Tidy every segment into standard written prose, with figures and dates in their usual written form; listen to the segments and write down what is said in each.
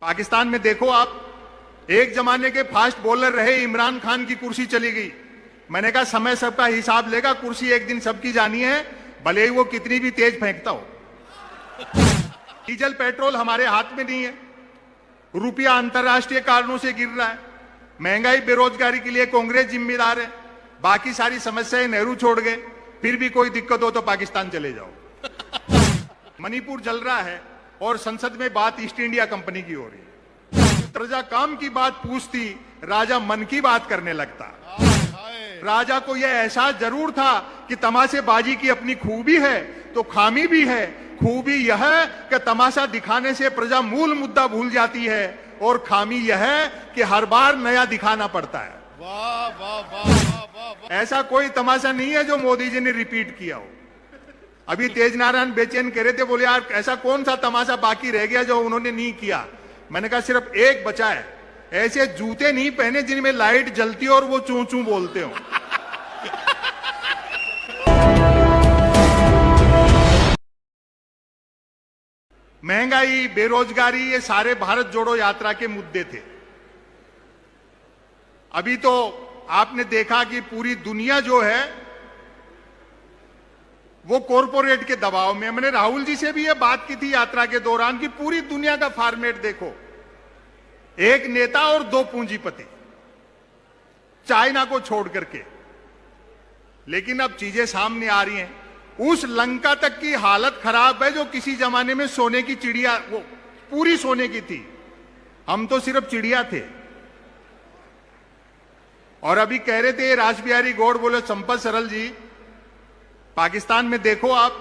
पाकिस्तान में देखो आप, एक जमाने के फास्ट बॉलर रहे इमरान खान की कुर्सी चली गई। मैंने कहा समय सबका हिसाब लेगा, कुर्सी एक दिन सबकी जानी है, भले ही वो कितनी भी तेज फेंकता हो। डीजल पेट्रोल हमारे हाथ में नहीं है, रुपया अंतरराष्ट्रीय कारणों से गिर रहा है, महंगाई बेरोजगारी के लिए कांग्रेस जिम्मेदार है, बाकी सारी समस्याएं नेहरू छोड़ गए, फिर भी कोई दिक्कत हो तो पाकिस्तान चले जाओ। मणिपुर जल रहा है और संसद में बात ईस्ट इंडिया कंपनी की हो रही है। प्रजा काम की बात पूछती, राजा मन की बात करने लगता। राजा को यह एहसास जरूर था कि तमाशेबाजी की अपनी खूबी है तो खामी भी है। खूबी यह है कि तमाशा दिखाने से प्रजा मूल मुद्दा भूल जाती है, और खामी यह है कि हर बार नया दिखाना पड़ता है। वाह वाह वाह वाह वाह। ऐसा कोई तमाशा नहीं है जो मोदी जी ने रिपीट किया हो। अभी तेज नारायण बेचैन कह रहे थे, बोले यार ऐसा कौन सा तमाशा बाकी रह गया जो उन्होंने नहीं किया। मैंने कहा सिर्फ एक बचा है, ऐसे जूते नहीं पहने जिनमें लाइट जलती और वो चू चू बोलते हो। महंगाई, बेरोजगारी, ये सारे भारत जोड़ो यात्रा के मुद्दे थे। अभी तो आपने देखा कि पूरी दुनिया जो है वो कॉरपोरेट के दबाव में। मैंने राहुल जी से भी ये बात की थी यात्रा के दौरान कि पूरी दुनिया का फॉर्मेट देखो, एक नेता और दो पूंजीपति, चाइना को छोड़ करके। लेकिन अब चीजें सामने आ रही हैं। उस लंका तक की हालत खराब है जो किसी जमाने में सोने की चिड़िया, वो पूरी सोने की थी, हम तो सिर्फ चिड़िया थे। और अभी कह रहे थे रासबिहारी गौड़, बोले संपत सरल जी, पाकिस्तान में देखो आप,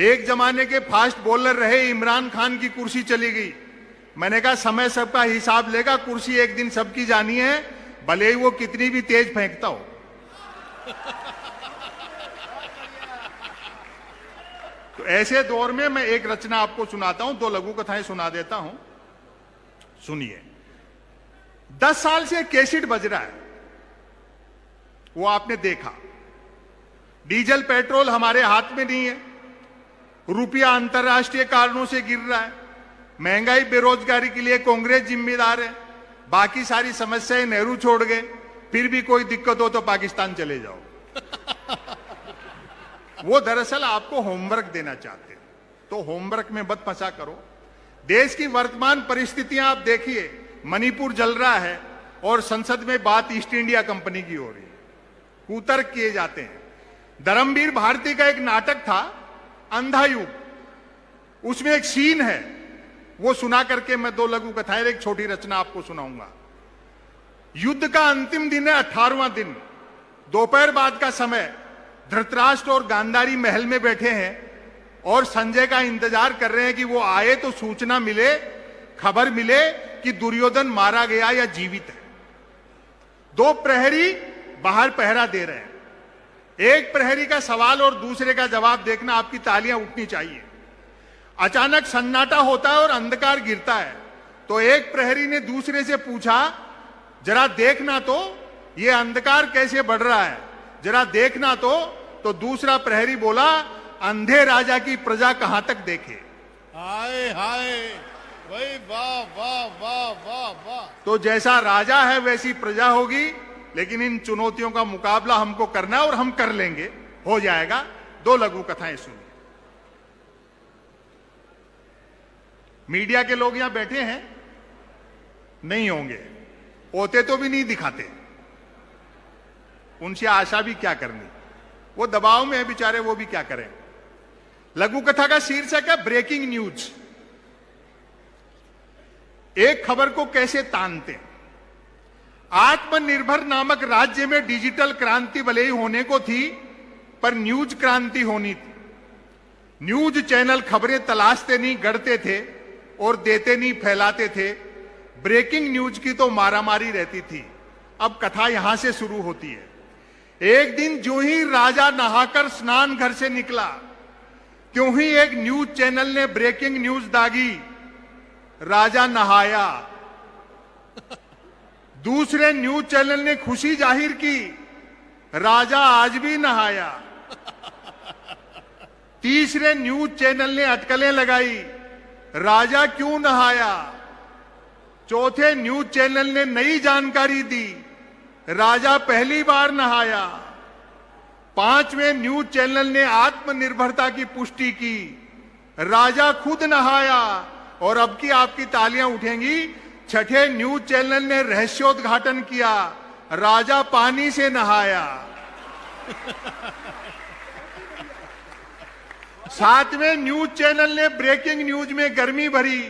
एक जमाने के फास्ट बॉलर रहे इमरान खान की कुर्सी चली गई। मैंने कहा समय सबका हिसाब लेगा, कुर्सी एक दिन सबकी जानी है, भले ही वो कितनी भी तेज फेंकता हो। तो ऐसे दौर में मैं एक रचना आपको सुनाता हूं, दो लघु कथाएं सुना देता हूं, सुनिए। 10 साल से कैसेट बज रहा है, वो आपने देखा। डीजल पेट्रोल हमारे हाथ में नहीं है, रुपया अंतरराष्ट्रीय कारणों से गिर रहा है, महंगाई बेरोजगारी के लिए कांग्रेस जिम्मेदार है, बाकी सारी समस्याएं नेहरू छोड़ गए, फिर भी कोई दिक्कत हो तो पाकिस्तान चले जाओ। वो दरअसल आपको होमवर्क देना चाहते हैं, तो होमवर्क में मत फंसा करो। देश की वर्तमान परिस्थितियां आप देखिए, मणिपुर जल रहा है और संसद में बात ईस्ट इंडिया कंपनी की हो रही है, कुतर्क किए जाते हैं। धर्मवीर भारती का एक नाटक था अंधा युग, उसमें एक सीन है, वो सुना करके मैं दो लघु कथाएं, एक छोटी रचना आपको सुनाऊंगा। युद्ध का अंतिम दिन है, 18वां दिन, दोपहर बाद का समय। धृतराष्ट्र और गांधारी महल में बैठे हैं और संजय का इंतजार कर रहे हैं कि वो आए तो सूचना मिले, खबर मिले कि दुर्योधन मारा गया या जीवित है। दो प्रहरी बाहर पहरा दे रहे हैं। एक प्रहरी का सवाल और दूसरे का जवाब देखना आपकी तालियां उठनी चाहिए। अचानक सन्नाटा होता है और अंधकार गिरता है, तो एक प्रहरी ने दूसरे से पूछा, जरा देखना तो ये अंधकार कैसे बढ़ रहा है, जरा देखना तो दूसरा प्रहरी बोला, अंधे राजा की प्रजा कहां तक देखे। हाय हाय, भाई वाह वाह वाह वाह वाह। तो जैसा राजा है वैसी प्रजा होगी, लेकिन इन चुनौतियों का मुकाबला हमको करना है और हम कर लेंगे, हो जाएगा। दो लघु कथाएं सुनिए। मीडिया के लोग यहां बैठे हैं, नहीं होंगे, होते तो भी नहीं दिखाते, उनसे आशा भी क्या करनी, वो दबाव में है बेचारे, वो भी क्या करें। लघु कथा का शीर्षक है ब्रेकिंग न्यूज। एक खबर को कैसे तानते। आत्मनिर्भर नामक राज्य में डिजिटल क्रांति भले ही होने को थी, पर न्यूज क्रांति होनी थी। न्यूज चैनल खबरें तलाशते नहीं, गढ़ते थे और देते नहीं, फैलाते थे। ब्रेकिंग न्यूज की तो मारामारी रहती थी। अब कथा यहां से शुरू होती है। एक दिन जो ही राजा नहाकर स्नान घर से निकला, क्यों ही एक न्यूज चैनल ने ब्रेकिंग न्यूज दागी, राजा नहाया। दूसरे न्यूज चैनल ने खुशी जाहिर की, राजा आज भी नहाया। तीसरे न्यूज चैनल ने अटकलें लगाई, राजा क्यों नहाया। चौथे न्यूज चैनल ने नई जानकारी दी, राजा पहली बार नहाया। पांचवें न्यूज चैनल ने आत्मनिर्भरता की पुष्टि की, राजा खुद नहाया। और अब की आपकी तालियां उठेंगी, छठे न्यूज चैनल ने रहस्योद्घाटन किया, राजा पानी से नहाया। सातवें न्यूज चैनल ने ब्रेकिंग न्यूज में गर्मी भरी,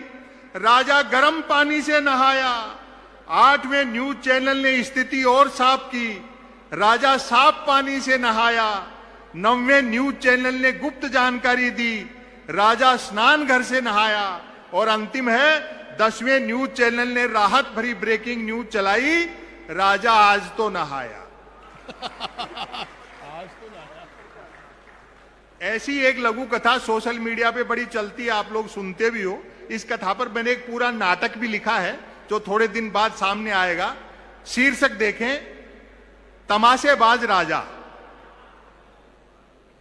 राजा गर्म पानी से नहाया। आठवें न्यूज चैनल ने स्थिति और साफ की, राजा साफ पानी से नहाया। नौवें न्यूज चैनल ने गुप्त जानकारी दी, राजा स्नान घर से नहाया। और अंतिम है 10वें न्यूज चैनल ने राहत भरी ब्रेकिंग न्यूज चलाई, राजा आज तो नहाया। ऐसी एक लघु कथा सोशल मीडिया पे बड़ी चलती है, आप लोग सुनते भी हो। इस कथा पर मैंने एक पूरा नाटक भी लिखा है जो थोड़े दिन बाद सामने आएगा। शीर्षक देखें, तमाशेबाज राजा।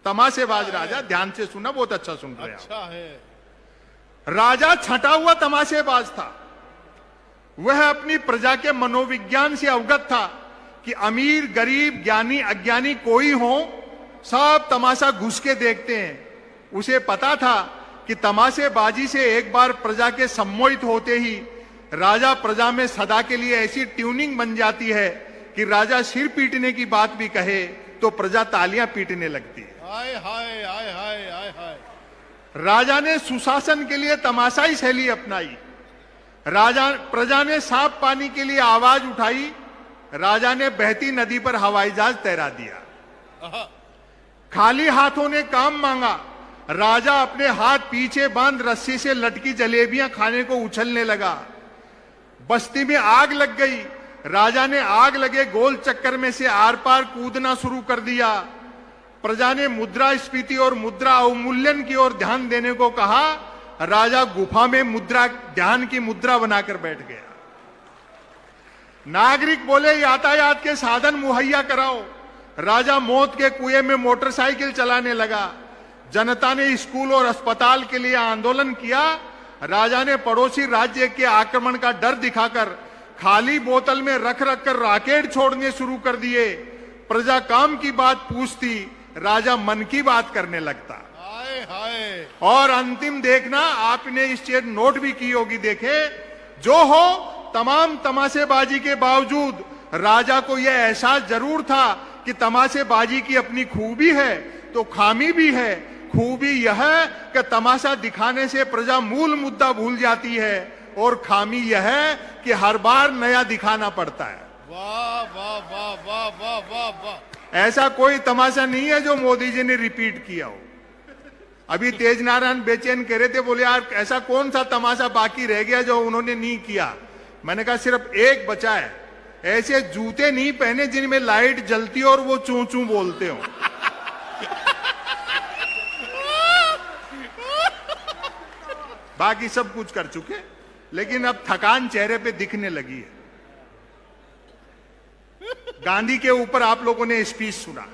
तमाशेबाज राजा, ध्यान से सुनना, बहुत अच्छा सुन रहे हैं। अच्छा है। राजा छटा हुआ तमाशेबाज था। वह अपनी प्रजा के मनोविज्ञान से अवगत था कि अमीर गरीब ज्ञानी अज्ञानी कोई हो, सब तमाशा घुस के देखते हैं। उसे पता था कि तमाशेबाजी से एक बार प्रजा के सम्मोहित होते ही राजा प्रजा में सदा के लिए ऐसी ट्यूनिंग बन जाती है कि राजा सिर पीटने की बात भी कहे तो प्रजा तालियां पीटने लगती है। हाय हाय हाय हाय हाय हाय। राजा ने सुशासन के लिए तमाशाई शैली अपनाई। प्रजा ने साफ पानी के लिए आवाज उठाई। राजा ने बहती नदी पर हवाई जहाज तैरा दिया। खाली हाथों ने काम मांगा। राजा अपने हाथ पीछे बांध रस्सी से लटकी जलेबियां खाने को उछलने लगा। बस्ती में आग लग गई। राजा ने आग लगे गोल चक्कर में से आर पार कूदना शुरू कर दिया। प्रजा ने मुद्रास्फीति और मुद्रा अवमूल्यन की ओर ध्यान देने को कहा। राजा गुफा में ध्यान की मुद्रा बनाकर बैठ गया। नागरिक बोले, यातायात के साधन मुहैया कराओ। राजा मौत के कुएं में मोटरसाइकिल चलाने लगा। जनता ने स्कूल और अस्पताल के लिए आंदोलन किया। राजा ने पड़ोसी राज्य के आक्रमण का डर दिखाकर खाली बोतल में रख रख कर रॉकेट छोड़ने शुरू कर दिए। प्रजा काम की बात पूछती, राजा मन की बात करने लगता। हाय हाय। और अंतिम देखना, आपने इस चीज नोट भी की होगी, देखे जो हो, तमाम तमाशेबाजी के बावजूद राजा को यह एहसास जरूर था कि तमाशेबाजी की अपनी खूबी है तो खामी भी है। खूबी यह है कि तमाशा दिखाने से प्रजा मूल मुद्दा भूल जाती है, और खामी यह है कि हर बार नया दिखाना पड़ता है। वाह वाह वाह वाह वाह वाह वाह। ऐसा कोई तमाशा नहीं है जो मोदी जी ने रिपीट किया हो। अभी तेज नारायण बेचैन कह रहे थे, बोले यार ऐसा कौन सा तमाशा बाकी रह गया जो उन्होंने नहीं किया। मैंने कहा सिर्फ एक बचा है, ऐसे जूते नहीं पहने जिनमें लाइट जलती हो और वो चू चू बोलते हो। बाकी सब कुछ कर चुके, लेकिन अब थकान चेहरे पे दिखने लगी है। गांधी के ऊपर आप लोगों ने स्पीच सुना।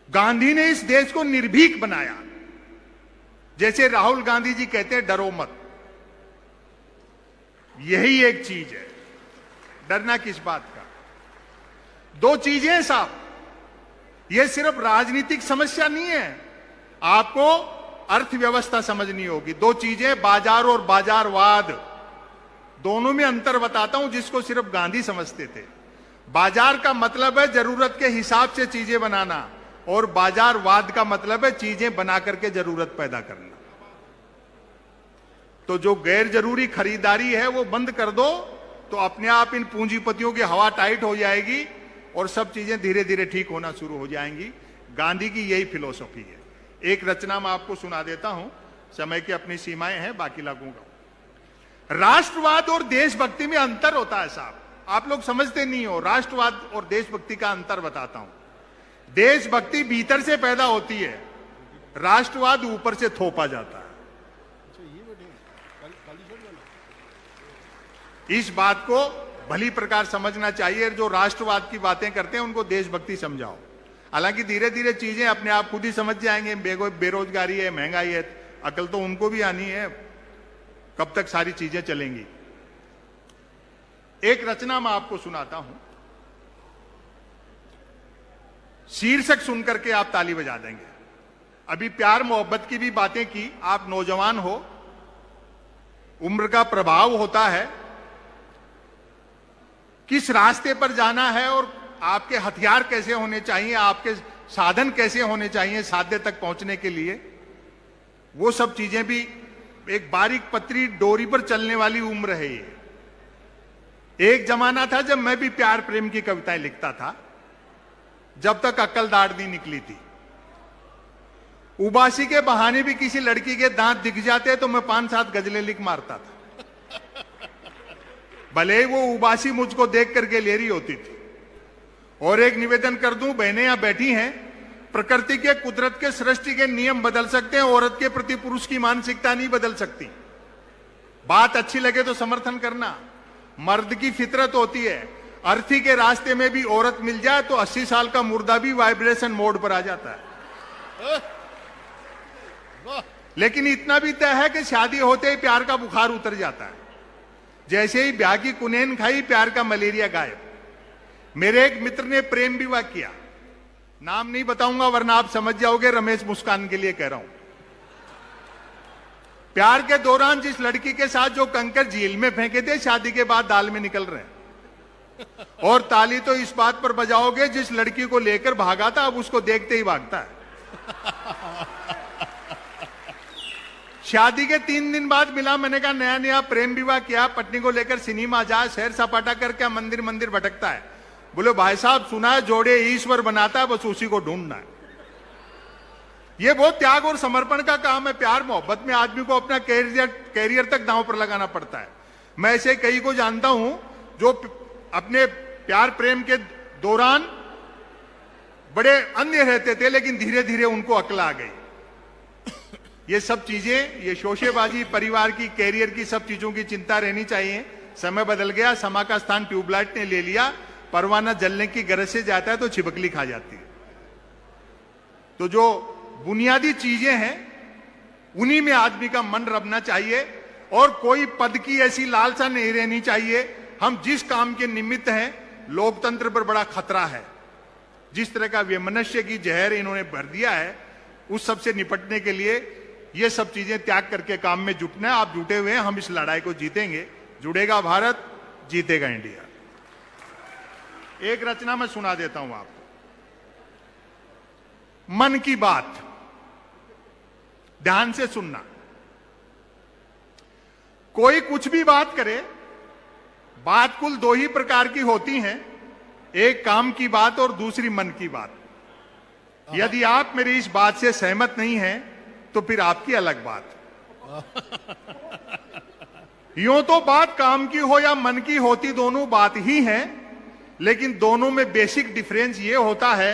गांधी ने इस देश को निर्भीक बनाया। जैसे राहुल गांधी जी कहते हैं, डरो मत। यही एक चीज है, डरना किस बात का। दो चीजें साहब, यह सिर्फ राजनीतिक समस्या नहीं है, आपको अर्थव्यवस्था समझनी होगी। दो चीजें, बाजार और बाजारवाद, दोनों में अंतर बताता हूं जिसको सिर्फ गांधी समझते थे। बाजार का मतलब है जरूरत के हिसाब से चीजें बनाना, और बाजारवाद का मतलब है चीजें बना करके जरूरत पैदा करना। तो जो गैर जरूरी खरीदारी है वो बंद कर दो, तो अपने आप इन पूंजीपतियों की हवा टाइट हो जाएगी और सब चीजें धीरे धीरे ठीक होना शुरू हो जाएंगी। गांधी की यही फिलॉसफी है। एक रचना मैं आपको सुना देता हूं, समय की अपनी सीमाएं हैं, बाकी लगूंगा। राष्ट्रवाद और देशभक्ति में अंतर होता है साहब, आप लोग समझते नहीं हो। राष्ट्रवाद और देशभक्ति का अंतर बताता हूं। देशभक्ति भीतर से पैदा होती है, राष्ट्रवाद ऊपर से थोपा जाता है। इस बात को भली प्रकार समझना चाहिए। जो राष्ट्रवाद की बातें करते हैं उनको देशभक्ति समझाओ। हालांकि धीरे धीरे चीजें अपने आप खुद ही समझ जाएंगे। बेरोजगारी है, महंगाई है, अकल तो उनको भी आनी है। कब तक सारी चीजें चलेंगी। एक रचना मैं आपको सुनाता हूं, शीर्षक सुनकर के आप ताली बजा देंगे। अभी प्यार मोहब्बत की भी बातें की, आप नौजवान हो, उम्र का प्रभाव होता है, किस रास्ते पर जाना है और आपके हथियार कैसे होने चाहिए, आपके साधन कैसे होने चाहिए साध्य तक पहुंचने के लिए, वो सब चीजें भी एक बारीक पतरी डोरी पर चलने वाली उम्र है ये। एक जमाना था जब मैं भी प्यार प्रेम की कविताएं लिखता था, जब तक अक्ल दाढ़ नहीं निकली थी। उबासी के बहाने भी किसी लड़की के दांत दिख जाते तो मैं 5-7 गजलें लिख मारता था, भले ही वो उबासी मुझको देख करके ले रही होती थी। और एक निवेदन कर दूं, बहनें यहां बैठी हैं, प्रकृति के, कुदरत के, सृष्टि के नियम बदल सकते हैं, औरत के प्रति पुरुष की मानसिकता नहीं बदल सकती। बात अच्छी लगे तो समर्थन करना, मर्द की फितरत होती है। अर्थी के रास्ते में भी औरत मिल जाए तो 80 साल का मुर्दा भी वाइब्रेशन मोड पर आ जाता है। लेकिन इतना भी तय है कि शादी होते ही प्यार का बुखार उतर जाता है। जैसे ही ब्याह की कुनैन खाई, प्यार का मलेरिया गायब। मेरे एक मित्र ने प्रेम विवाह किया, नाम नहीं बताऊंगा वरना आप समझ जाओगे, रमेश मुस्कान के लिए कह रहा हूं। प्यार के दौरान जिस लड़की के साथ जो कंकर झील में फेंके थे, शादी के बाद दाल में निकल रहे हैं। और ताली तो इस बात पर बजाओगे, जिस लड़की को लेकर भागा था अब उसको देखते ही भागता है। शादी के 3 दिन बाद मिला, मैंने कहा नया नया प्रेम विवाह किया, पत्नी को लेकर सिनेमा जा, सैर सपाटा करके मंदिर मंदिर भटकता है। बोले भाई साहब सुना है जोड़े ईश्वर बनाता है, बस उसी को ढूंढना है। ये बहुत त्याग और समर्पण का काम है। प्यार मोहब्बत में आदमी को अपना कैरियर तक दांव पर लगाना पड़ता है। मैं ऐसे कई को जानता हूं जो अपने प्यार प्रेम के दौरान बड़े अन्य रहते थे, लेकिन धीरे धीरे उनको अक्ल आ गई। ये सब चीजें, ये शोशेबाजी, परिवार की, कैरियर की, सब चीजों की चिंता रहनी चाहिए। समय बदल गया, समा का स्थान ट्यूबलाइट ने ले लिया। परवाना जलने की गरज से जाता है तो छिपकली खा जाती है। तो जो बुनियादी चीजें हैं उन्हीं में आदमी का मन रमना चाहिए, और कोई पद की ऐसी लालसा नहीं रहनी चाहिए। हम जिस काम के निमित्त हैं, लोकतंत्र पर बड़ा खतरा है। जिस तरह का वैमनस्य की जहर इन्होंने भर दिया है, उस सब से निपटने के लिए ये सब चीजें त्याग करके काम में जुटना है। आप जुटे हुए हैं, हम इस लड़ाई को जीतेंगे। जुड़ेगा भारत, जीतेगा इंडिया। एक रचना मैं सुना देता हूं आपको, मन की बात, ध्यान से सुनना। कोई कुछ भी बात करे, बात कुल 2 ही प्रकार की होती हैं, एक काम की बात और दूसरी मन की बात। यदि आप मेरी इस बात से सहमत नहीं हैं तो फिर आपकी अलग बात। यूं तो बात काम की हो या मन की होती, दोनों बात ही हैं, लेकिन दोनों में बेसिक डिफरेंस ये होता है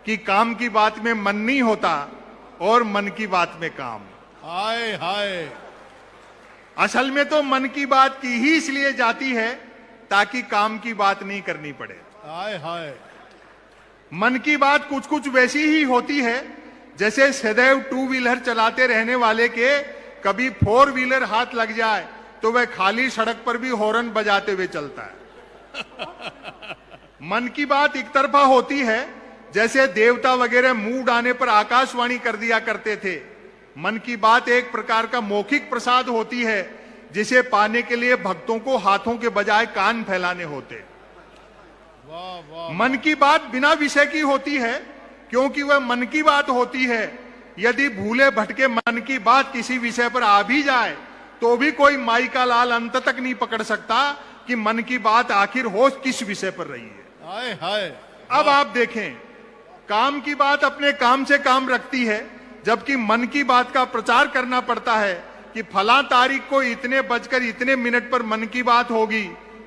कि काम की बात में मन नहीं होता और मन की बात में काम। हाय हाय। असल में तो मन की बात की ही इसलिए जाती है ताकि काम की बात नहीं करनी पड़े। हाय हाय। मन की बात कुछ कुछ वैसी ही होती है जैसे सदैव 2 व्हीलर चलाते रहने वाले के कभी 4 व्हीलर हाथ लग जाए तो वह खाली सड़क पर भी हॉर्न बजाते हुए चलता है। मन की बात एक तरफा होती है, जैसे देवता वगैरह मूड आने पर आकाशवाणी कर दिया करते थे। मन की बात एक प्रकार का मौखिक प्रसाद होती है, जिसे पाने के लिए भक्तों को हाथों के बजाय कान फैलाने होते। वाह वाह। मन की बात बिना विषय की होती है, क्योंकि वह मन की बात होती है। यदि भूले भटके मन की बात किसी विषय पर आ भी जाए तो भी कोई माई का लाल अंत तक नहीं पकड़ सकता कि मन की बात आखिर हो किस विषय पर रही है। हाय हाय। अब आप देखें, काम की बात अपने काम से काम रखती है, जबकि मन की बात का प्रचार करना पड़ता है कि फला तारीख को इतने बजकर इतने मिनट पर मन की बात होगी।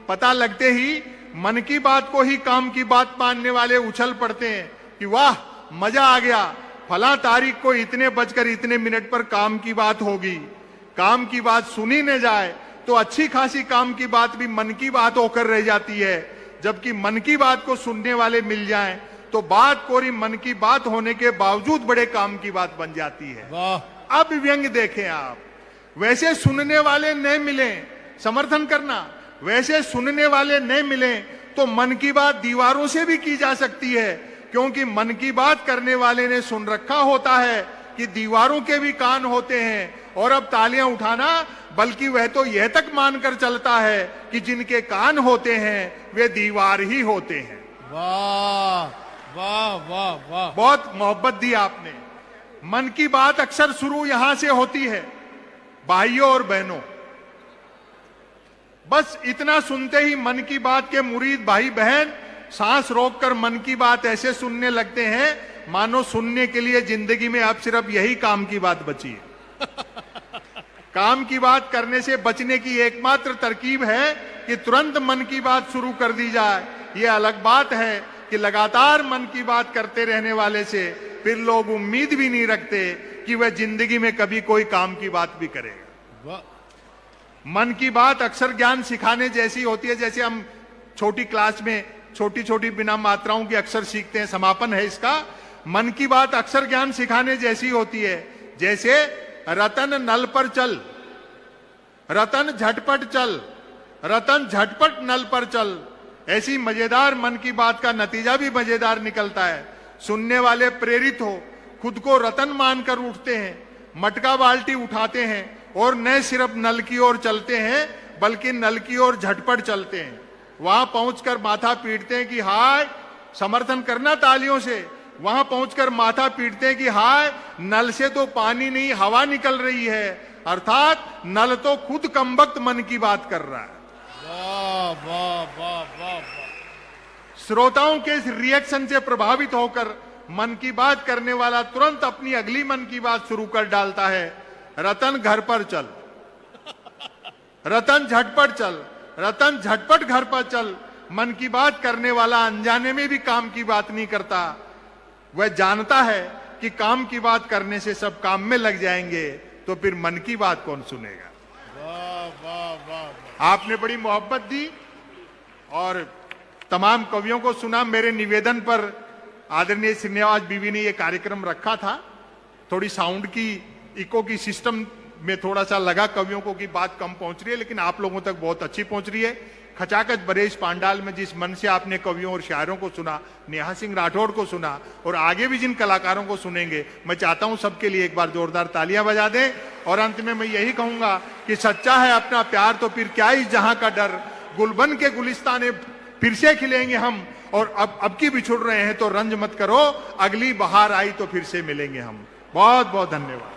पता लगते ही मन की बात को ही काम की बात मानने वाले उछल पड़ते हैं कि वाह मजा आ गया, फला तारीख को इतने बजकर इतने मिनट पर काम की बात होगी। काम की बात सुनी न जाए तो अच्छी खासी काम की बात भी मन की बात होकर रह जाती है, जबकि मन की बात को सुनने वाले मिल जाएं तो बात कोरी मन की बात होने के बावजूद बड़े काम की बात बन जाती है। वाह। अब व्यंग देखें आप, वैसे सुनने वाले न मिले, समर्थन करना, वैसे सुनने वाले न मिले तो मन की बात दीवारों से भी की जा सकती है, क्योंकि मन की बात करने वाले ने सुन रखा होता है कि दीवारों के भी कान होते हैं। और अब तालियां उठाना, बल्कि वह तो यह तक मानकर चलता है कि जिनके कान होते हैं वे दीवार ही होते हैं। वाह वाह वाह वाह, बहुत मोहब्बत दी आपने। मन की बात अक्सर शुरू यहां से होती है, भाइयों और बहनों। बस इतना सुनते ही मन की बात के मुरीद भाई बहन सांस रोककर मन की बात ऐसे सुनने लगते हैं मानो सुनने के लिए जिंदगी में अब सिर्फ यही काम की बात बची है। काम की बात करने से बचने की एकमात्र तरकीब है कि तुरंत मन की बात शुरू कर दी जाए। यह अलग बात है कि लगातार मन की बात करते रहने वाले से फिर लोग उम्मीद भी नहीं रखते कि वह जिंदगी में कभी कोई काम की बात भी करेगा। वाह, मन की बात अक्सर ज्ञान सिखाने जैसी होती है। जैसे हम छोटी क्लास में छोटी छोटी बिना मात्राओं की अक्सर सीखते हैं, समापन है इसका। मन की बात अक्सर ज्ञान सिखाने जैसी होती है। जैसे रतन नल पर चल, रतन झटपट चल, रतन झटपट नल पर चल। ऐसी मजेदार मन की बात का नतीजा भी मजेदार निकलता है। सुनने वाले प्रेरित हो, खुद को रतन मानकर उठते हैं, मटका बाल्टी उठाते हैं और न सिर्फ नल की ओर चलते हैं बल्कि नल की ओर झटपट चलते हैं। वहां पहुंचकर माथा पीटते हैं कि हाय, समर्थन करना तालियों से। वहां पहुंचकर माथा पीटते हैं कि हाय, नल से तो पानी नहीं हवा निकल रही है, अर्थात नल तो खुद कमबख्त मन की बात कर रहा है। वाह वाह वाह वाह वाह। श्रोताओं के इस रिएक्शन से प्रभावित होकर मन की बात करने वाला तुरंत अपनी अगली मन की बात शुरू कर डालता है। रतन घर पर चल, रतन झटपट चल, रतन झटपट घर पर चल। मन की बात करने वाला अनजाने में भी काम की बात नहीं करता। वह जानता है कि काम की बात करने से सब काम में लग जाएंगे, तो फिर मन की बात कौन सुनेगा। वाह वाह वाह। आपने बड़ी मोहब्बत दी और तमाम कवियों को सुना। मेरे निवेदन पर आदरणीय श्रीनिवास बीवी ने यह कार्यक्रम रखा था। थोड़ी साउंड की, इको की सिस्टम में थोड़ा सा लगा कवियों को कि बात कम पहुंच रही है, लेकिन आप लोगों तक बहुत अच्छी पहुंच रही है। खचाखच बरेश पांडाल में जिस मन से आपने कवियों और शायरों को सुना, नेहा सिंह राठौड़ को सुना और आगे भी जिन कलाकारों को सुनेंगे, मैं चाहता हूं सबके लिए एक बार जोरदार तालियां बजा दें। और अंत में मैं यही कहूंगा कि सच्चा है अपना प्यार तो फिर क्या इस जहां का डर। गुलबन के गुलिस्ताने फिर से खिलेंगे हम, और अब की बिछुड़ रहे हैं तो रंज मत करो, अगली बहार आई तो फिर से मिलेंगे हम। बहुत बहुत धन्यवाद।